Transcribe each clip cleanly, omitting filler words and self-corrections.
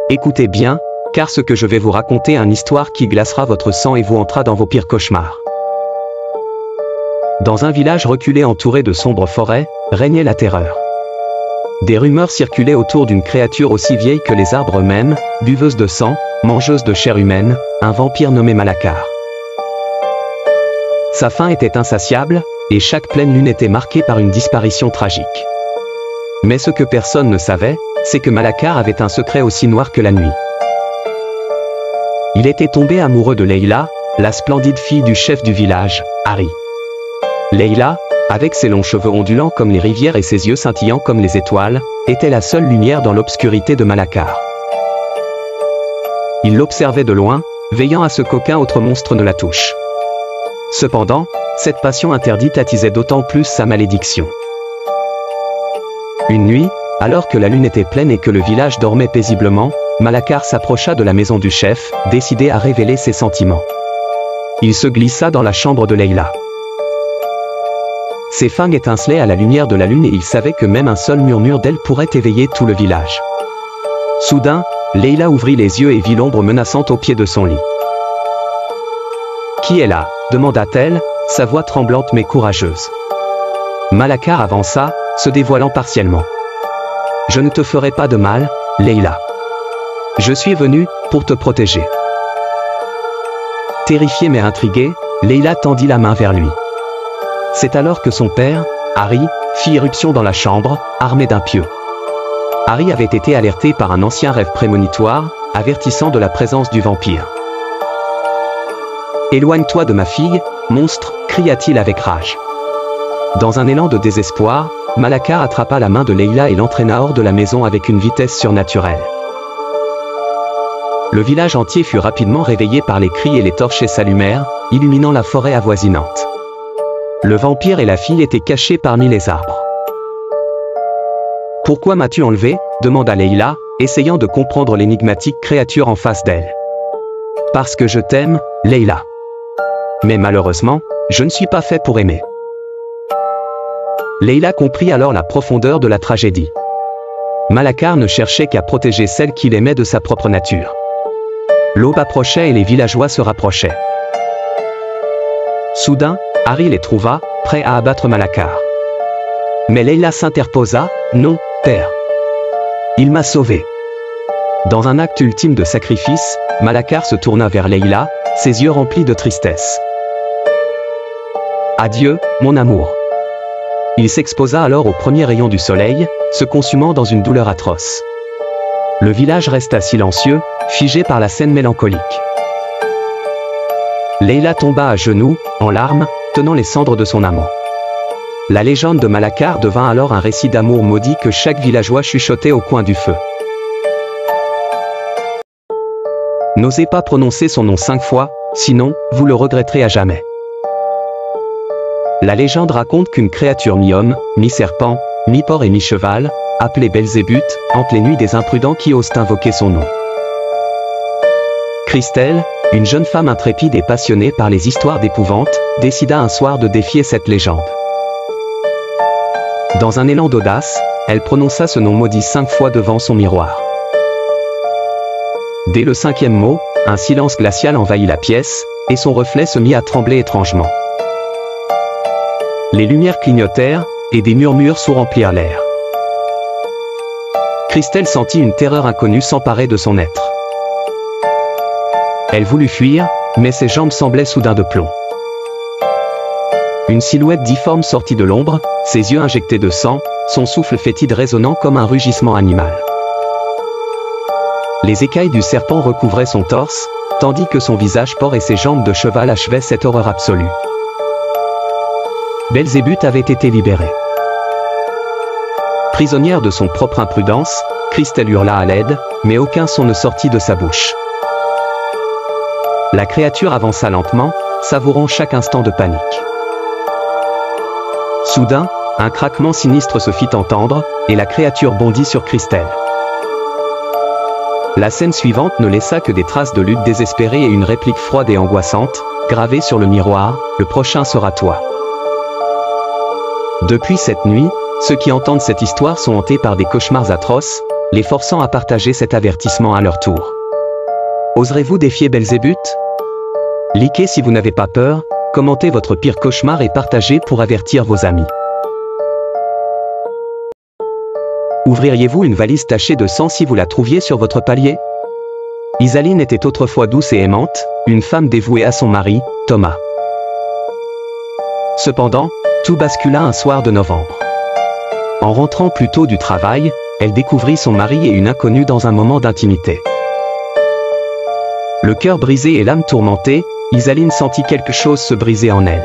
Écoutez bien, car ce que je vais vous raconter est une histoire qui glacera votre sang et vous entra dans vos pires cauchemars. Dans un village reculé entouré de sombres forêts, régnait la terreur. Des rumeurs circulaient autour d'une créature aussi vieille que les arbres eux-mêmes, buveuse de sang, mangeuse de chair humaine, un vampire nommé Malacar. Sa faim était insatiable, et chaque pleine lune était marquée par une disparition tragique. Mais ce que personne ne savait, c'est que Malacar avait un secret aussi noir que la nuit. Il était tombé amoureux de Leila, la splendide fille du chef du village, Harry. Leila, avec ses longs cheveux ondulants comme les rivières et ses yeux scintillants comme les étoiles, était la seule lumière dans l'obscurité de Malacar. Il l'observait de loin, veillant à ce qu'aucun autre monstre ne la touche. Cependant, cette passion interdite attisait d'autant plus sa malédiction. Une nuit, alors que la lune était pleine et que le village dormait paisiblement, Malacar s'approcha de la maison du chef, décidé à révéler ses sentiments. Il se glissa dans la chambre de Leila. Ses fangs étincelaient à la lumière de la lune et il savait que même un seul murmure d'elle pourrait éveiller tout le village. Soudain, Leila ouvrit les yeux et vit l'ombre menaçante au pied de son lit. « Qui est là ?» demanda-t-elle, sa voix tremblante mais courageuse. Malacar avança, se dévoilant partiellement. « Je ne te ferai pas de mal, Leila. Je suis venu pour te protéger. » Terrifiée mais intriguée, Leila tendit la main vers lui. C'est alors que son père, Harry, fit irruption dans la chambre, armé d'un pieu. Harry avait été alerté par un ancien rêve prémonitoire, avertissant de la présence du vampire. « Éloigne-toi de ma fille, monstre !» cria-t-il avec rage. Dans un élan de désespoir, Malacar attrapa la main de Leila et l'entraîna hors de la maison avec une vitesse surnaturelle. Le village entier fut rapidement réveillé par les cris et les torches s'allumèrent, illuminant la forêt avoisinante. Le vampire et la fille étaient cachés parmi les arbres. « Pourquoi m'as-tu enlevé ?» demanda Leila, essayant de comprendre l'énigmatique créature en face d'elle. « Parce que je t'aime, Leila. Mais malheureusement, je ne suis pas fait pour aimer. » Leila comprit alors la profondeur de la tragédie. Malacar ne cherchait qu'à protéger celle qu'il aimait de sa propre nature. L'aube approchait et les villageois se rapprochaient. Soudain, Harry les trouva, prêts à abattre Malacar. Mais Leila s'interposa, « Non, père. Il m'a sauvé. » Dans un acte ultime de sacrifice, Malacar se tourna vers Leila, ses yeux remplis de tristesse. « Adieu, mon amour. » Il s'exposa alors aux premiers rayons du soleil, se consumant dans une douleur atroce. Le village resta silencieux, figé par la scène mélancolique. Leila tomba à genoux, en larmes, tenant les cendres de son amant. La légende de Malacar devint alors un récit d'amour maudit que chaque villageois chuchotait au coin du feu. N'osez pas prononcer son nom 5 fois, sinon, vous le regretterez à jamais. La légende raconte qu'une créature mi-homme, mi-serpent, mi-porc et mi-cheval, appelée Belzébuth, hante les nuits des imprudents qui osent invoquer son nom. Christelle, une jeune femme intrépide et passionnée par les histoires d'épouvante, décida un soir de défier cette légende. Dans un élan d'audace, elle prononça ce nom maudit 5 fois devant son miroir. Dès le 5e mot, un silence glacial envahit la pièce, et son reflet se mit à trembler étrangement. Les lumières clignotèrent, et des murmures remplirent l'air. Christelle sentit une terreur inconnue s'emparer de son être. Elle voulut fuir, mais ses jambes semblaient soudain de plomb. Une silhouette difforme sortit de l'ombre, ses yeux injectés de sang, son souffle fétide résonnant comme un rugissement animal. Les écailles du serpent recouvraient son torse, tandis que son visage porc et ses jambes de cheval achevaient cette horreur absolue. Belzébuth avait été libérée. Prisonnière de son propre imprudence, Christelle hurla à l'aide, mais aucun son ne sortit de sa bouche. La créature avança lentement, savourant chaque instant de panique. Soudain, un craquement sinistre se fit entendre, et la créature bondit sur Christelle. La scène suivante ne laissa que des traces de lutte désespérée et une réplique froide et angoissante, gravée sur le miroir, « Le prochain sera toi ». Depuis cette nuit, ceux qui entendent cette histoire sont hantés par des cauchemars atroces, les forçant à partager cet avertissement à leur tour. Oserez-vous défier Belzébuth? Likez si vous n'avez pas peur, commentez votre pire cauchemar et partagez pour avertir vos amis. Ouvririez-vous une valise tachée de sang si vous la trouviez sur votre palier? Isaline était autrefois douce et aimante, une femme dévouée à son mari, Thomas. Cependant, tout bascula un soir de novembre. En rentrant plus tôt du travail, elle découvrit son mari et une inconnue dans un moment d'intimité. Le cœur brisé et l'âme tourmentée, Isaline sentit quelque chose se briser en elle.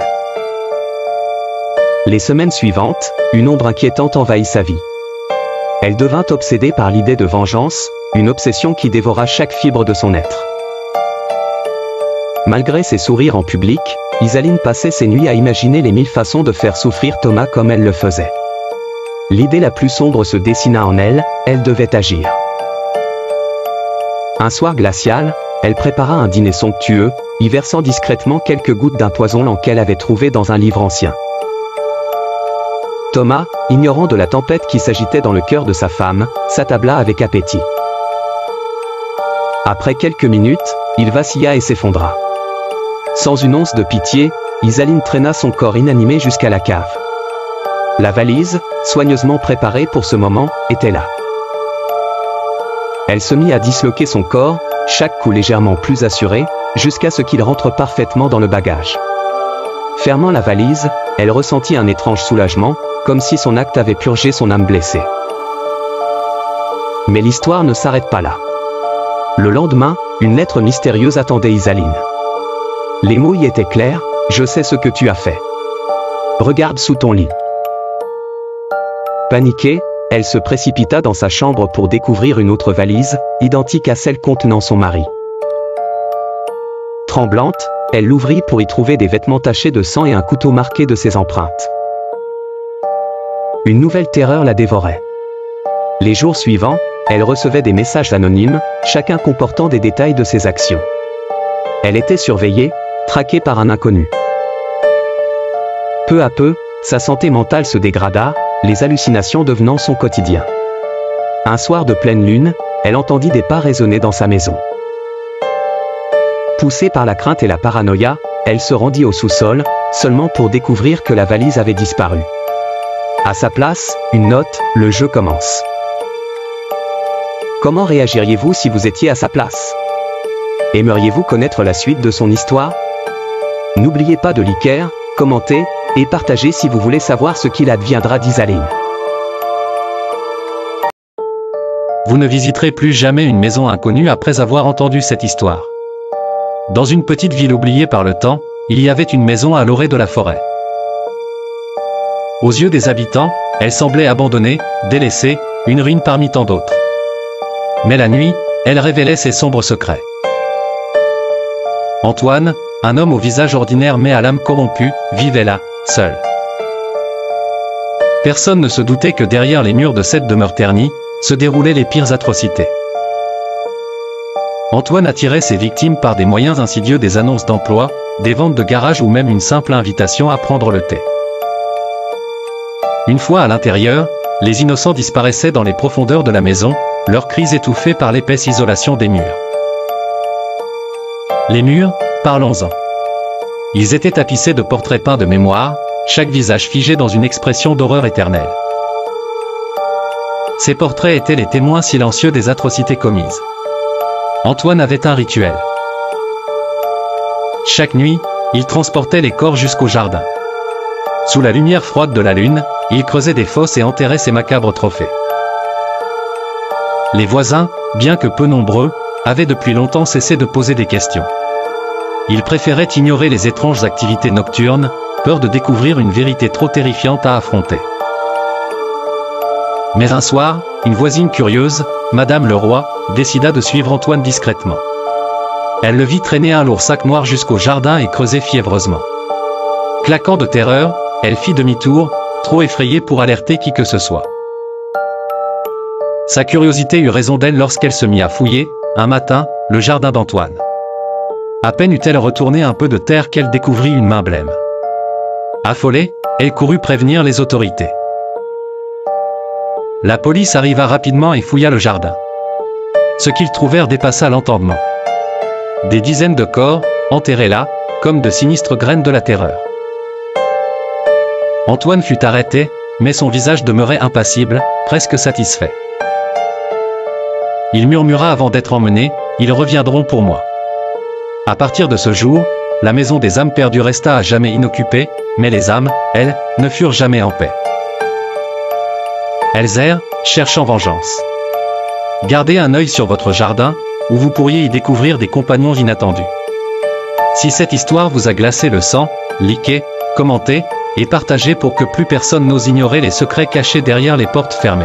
Les semaines suivantes, une ombre inquiétante envahit sa vie. Elle devint obsédée par l'idée de vengeance, une obsession qui dévora chaque fibre de son être. Malgré ses sourires en public, Isaline passait ses nuits à imaginer les 1000 façons de faire souffrir Thomas comme elle le faisait. L'idée la plus sombre se dessina en elle, elle devait agir. Un soir glacial, elle prépara un dîner somptueux, y versant discrètement quelques gouttes d'un poison lent qu'elle avait trouvé dans un livre ancien. Thomas, ignorant de la tempête qui s'agitait dans le cœur de sa femme, s'attabla avec appétit. Après quelques minutes, il vacilla et s'effondra. Sans une once de pitié, Isaline traîna son corps inanimé jusqu'à la cave. La valise, soigneusement préparée pour ce moment, était là. Elle se mit à disloquer son corps, chaque coup légèrement plus assuré, jusqu'à ce qu'il rentre parfaitement dans le bagage. Fermant la valise, elle ressentit un étrange soulagement, comme si son acte avait purgé son âme blessée. Mais l'histoire ne s'arrête pas là. Le lendemain, une lettre mystérieuse attendait Isaline. Les mots y étaient clairs, « Je sais ce que tu as fait. Regarde sous ton lit. » Paniquée, elle se précipita dans sa chambre pour découvrir une autre valise, identique à celle contenant son mari. Tremblante, elle l'ouvrit pour y trouver des vêtements tachés de sang et un couteau marqué de ses empreintes. Une nouvelle terreur la dévorait. Les jours suivants, elle recevait des messages anonymes, chacun comportant des détails de ses actions. Elle était surveillée, traquée par un inconnu. Peu à peu, sa santé mentale se dégrada, les hallucinations devenant son quotidien. Un soir de pleine lune, elle entendit des pas résonner dans sa maison. Poussée par la crainte et la paranoïa, elle se rendit au sous-sol, seulement pour découvrir que la valise avait disparu. À sa place, une note, « Le jeu commence ». Comment réagiriez-vous si vous étiez à sa place? Aimeriez-vous connaître la suite de son histoire? N'oubliez pas de liker, commenter et partager si vous voulez savoir ce qu'il adviendra d'Isaline. Vous ne visiterez plus jamais une maison inconnue après avoir entendu cette histoire. Dans une petite ville oubliée par le temps, il y avait une maison à l'orée de la forêt. Aux yeux des habitants, elle semblait abandonnée, délaissée, une ruine parmi tant d'autres. Mais la nuit, elle révélait ses sombres secrets. Antoine, un homme au visage ordinaire mais à l'âme corrompue, vivait là, seul. Personne ne se doutait que derrière les murs de cette demeure ternie, se déroulaient les pires atrocités. Antoine attirait ses victimes par des moyens insidieux, des annonces d'emploi, des ventes de garage ou même une simple invitation à prendre le thé. Une fois à l'intérieur, les innocents disparaissaient dans les profondeurs de la maison, leurs cris étouffés par l'épaisse isolation des murs. Les murs, parlons-en. Ils étaient tapissés de portraits peints de mémoire, chaque visage figé dans une expression d'horreur éternelle. Ces portraits étaient les témoins silencieux des atrocités commises. Antoine avait un rituel. Chaque nuit, il transportait les corps jusqu'au jardin. Sous la lumière froide de la lune, il creusait des fosses et enterrait ses macabres trophées. Les voisins, bien que peu nombreux, avaient depuis longtemps cessé de poser des questions. Ils préféraient ignorer les étranges activités nocturnes, peur de découvrir une vérité trop terrifiante à affronter. Mais un soir, une voisine curieuse, Madame Leroy, décida de suivre Antoine discrètement. Elle le vit traîner un lourd sac noir jusqu'au jardin et creuser fiévreusement. Claquant de terreur, elle fit demi-tour, trop effrayée pour alerter qui que ce soit. Sa curiosité eut raison d'elle lorsqu'elle se mit à fouiller, un matin, le jardin d'Antoine. À peine eut-elle retourné un peu de terre qu'elle découvrit une main blême. Affolée, elle courut prévenir les autorités. La police arriva rapidement et fouilla le jardin. Ce qu'ils trouvèrent dépassa l'entendement. Des dizaines de corps, enterrés là, comme de sinistres graines de la terreur. Antoine fut arrêté, mais son visage demeurait impassible, presque satisfait. Il murmura avant d'être emmené, « Ils reviendront pour moi. » À partir de ce jour, la maison des âmes perdues resta à jamais inoccupée, mais les âmes, elles, ne furent jamais en paix. Elles errent, cherchant vengeance. Gardez un œil sur votre jardin, où vous pourriez y découvrir des compagnons inattendus. Si cette histoire vous a glacé le sang, likez, commentez, et partagez pour que plus personne n'ose ignorer les secrets cachés derrière les portes fermées.